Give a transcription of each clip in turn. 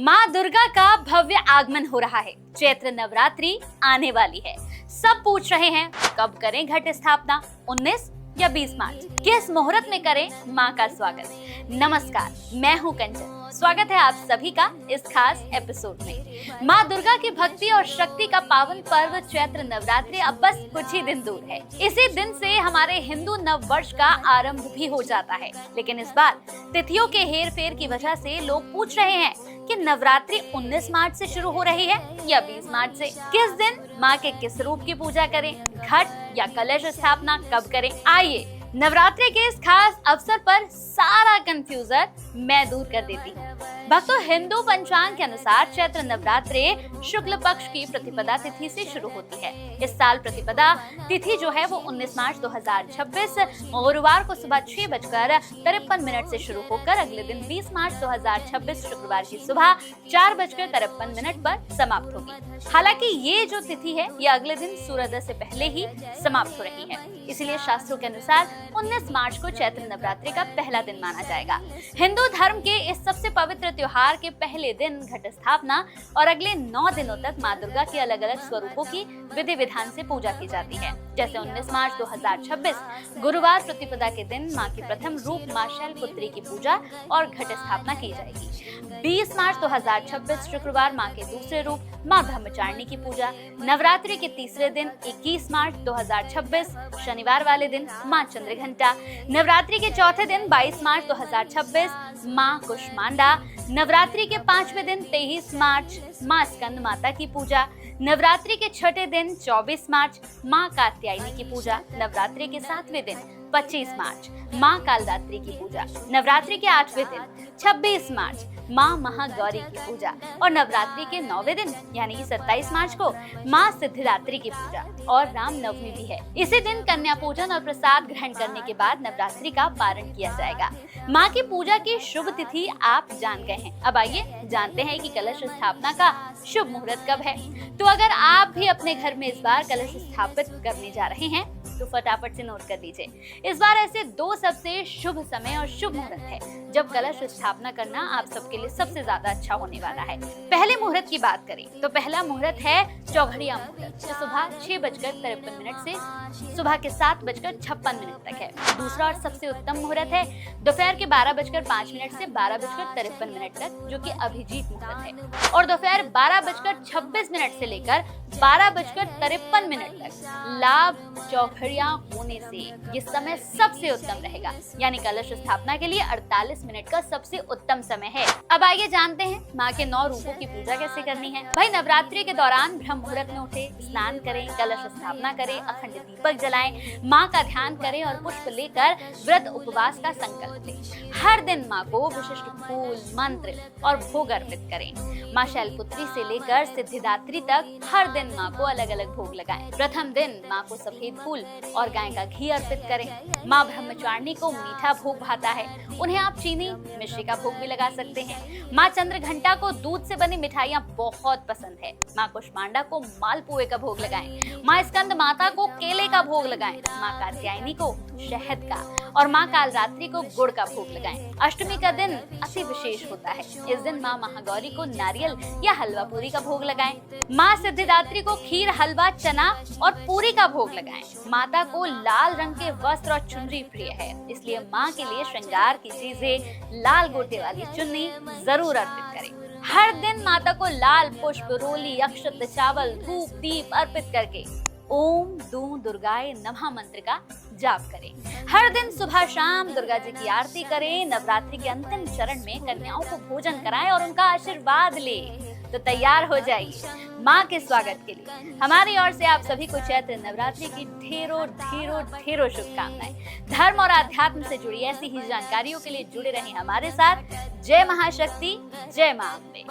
माँ दुर्गा का भव्य आगमन हो रहा है। चैत्र नवरात्रि आने वाली है। सब पूछ रहे हैं कब करें घट स्थापना, 19 या 20 मार्च, किस मुहूर्त में करें माँ का स्वागत। नमस्कार, मैं हूँ कंचन। स्वागत है आप सभी का इस खास एपिसोड में। माँ दुर्गा की भक्ति और शक्ति का पावन पर्व चैत्र नवरात्रि अब बस कुछ ही दिन दूर है। इसी दिन से हमारे हिंदू नव वर्ष का आरंभ भी हो जाता है। लेकिन इस बार तिथियों के हेर फेर की वजह से लोग पूछ रहे हैं कि नवरात्रि 19 मार्च से शुरू हो रही है या 20 मार्च से। किस दिन माँ के किस रूप की पूजा करें, घट या कलश स्थापना कब करें। आइए नवरात्रि के इस खास अवसर पर सारा कंफ्यूजन मैं दूर कर देती हूँ। भक्तों, हिंदू पंचांग के अनुसार चैत्र नवरात्रि शुक्ल पक्ष की प्रतिपदा तिथि से शुरू होती है। इस साल प्रतिपदा तिथि जो है वो 19 मार्च 2026 गुरुवार को सुबह 6:53 से शुरू होकर अगले दिन 20 मार्च 2026 शुक्रवार की सुबह 4:53 पर समाप्त होगी। हालांकि ये जो तिथि है ये अगले दिन सूर्योदय से पहले ही समाप्त हो रही है, इसलिए शास्त्रों के अनुसार 19 मार्च को चैत्र नवरात्रि का पहला दिन माना जाएगा। हिंदू धर्म के इस सबसे पवित्र त्योहार के पहले दिन घट स्थापना और अगले 9 दिनों तक माँ दुर्गा के अलग अलग स्वरूपों की विधि विधान से पूजा की जाती है। जैसे 19 मार्च 2026 गुरुवार प्रतिपदा के दिन माँ की प्रथम रूप माँ शैलपुत्री की पूजा और घट स्थापना की जाएगी। 20 मार्च 2026 शुक्रवार माँ के दूसरे रूप माँ ब्रह्मचारिणी की पूजा। नवरात्रि के तीसरे दिन 21 मार्च 2026 शनिवार वाले दिन माँ चंद्रघंटा। नवरात्रि के चौथे दिन 22 मार्च 2026 माँ कुष्मांडा। नवरात्रि के 5वें दिन 23 मार्च माँ स्कंद माता की पूजा। नवरात्रि के छठे दिन 24 मार्च माँ कात्यायनी की पूजा। नवरात्रि के 7वें दिन 25 मार्च माँ कालरात्रि की पूजा। नवरात्रि के 8वें दिन 26 मार्च माँ महागौरी की पूजा और नवरात्रि के 9वें दिन यानी 27 मार्च को माँ सिद्धिदात्री की पूजा और राम नवमी भी है। इसी दिन कन्या पूजन और प्रसाद ग्रहण करने के बाद नवरात्रि का पारण किया जाएगा। माँ की पूजा की शुभ तिथि आप जान गए हैं। अब आइए जानते हैं कि कलश स्थापना का शुभ मुहूर्त कब है। तो अगर आप भी अपने घर में इस बार कलश स्थापित करने जा रहे हैं तो फटाफट से नोट कर लीजिए। इस बार ऐसे 2 सबसे शुभ समय और शुभ मुहूर्त है जब कलश स्थापना करना आप सबके लिए सबसे ज्यादा अच्छा होने वाला है। पहले मुहूर्त की बात करें तो पहला मुहूर्त है चौघड़िया मुहूर्त, जो सुबह 6:53 से सुबह के 7:56 तक है। दूसरा और सबसे उत्तम मुहूर्त है दोपहर के 12:05 से 12:53 तक, जो कि अभिजीत मुहूर्त है। और दोपहर 12:26 से लेकर 12:53 तक लाभ चौघड़िया होने से ये समय सबसे उत्तम रहेगा, यानी कलश स्थापना के लिए 48 मिनट का सबसे उत्तम समय है। अब आइए जानते हैं माँ के 9 रूपों की पूजा कैसे करनी है। भाई, नवरात्रि के दौरान ब्रह्म मुहूर्त में उठे, स्नान करें, कलश स्थापना करें, अखंड दीपक जलाएं, माँ का ध्यान करें और पुष्प लेकर व्रत उपवास का संकल्प लें। हर दिन माँ को विशिष्ट फूल, मंत्र और भोग अर्पित करें। माँ शैलपुत्री से लेकर सिद्धिदात्री तक हर दिन माँ को अलग अलग भोग लगाएं। प्रथम दिन माँ को सफेद फूल और गाय का घी अर्पित करें। माँ ब्रह्मचारिणी को मीठा भोग भाता है, उन्हें आप चीनी मिश्री का भोग भी लगा सकते हैं। माँ चंद्रघंटा को दूध से बनी मिठाइयाँ बहुत पसंद है। माँ कुष्मांडा को मालपुए का भोग लगाएं। माँ स्कंद माता को केले का भोग लगाएं। माँ कात्यायनी को शहद का और माँ कालरात्रि को गुड़ का भोग लगाएं। अष्टमी का दिन अति विशेष होता है। इस दिन माँ महागौरी को नारियल या हलवा पूरी का भोग लगाएं। माँ सिद्धिदात्री को खीर, हलवा, चना और पूरी का भोग लगाएं। माता को लाल रंग के वस्त्र और चुनरी प्रिय है, इसलिए माँ के लिए श्रृंगार की चीजें, लाल गोटे वाली चुन्नी जरूर अर्पित करें। हर दिन माता को लाल पुष्प, रोली, अक्षत, चावल, धूप, दीप अर्पित करके ओम दूं दुर्गाय नमः मंत्र का जाप करें। हर दिन सुबह शाम दुर्गा जी की आरती करें। नवरात्रि के अंतिम चरण में कन्याओं को भोजन कराएं और उनका आशीर्वाद लें तो तैयार हो जाइए माँ के स्वागत के लिए। हमारी ओर से आप सभी को चैत्र नवरात्रि की ढेरों शुभकामनाएं। धर्म और आध्यात्म से जुड़ी ऐसी ही जानकारियों के लिए जुड़े रहें हमारे साथ। जय महाशक्ति, जय मां अम्बे।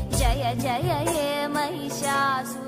जय जय ये महिषासुर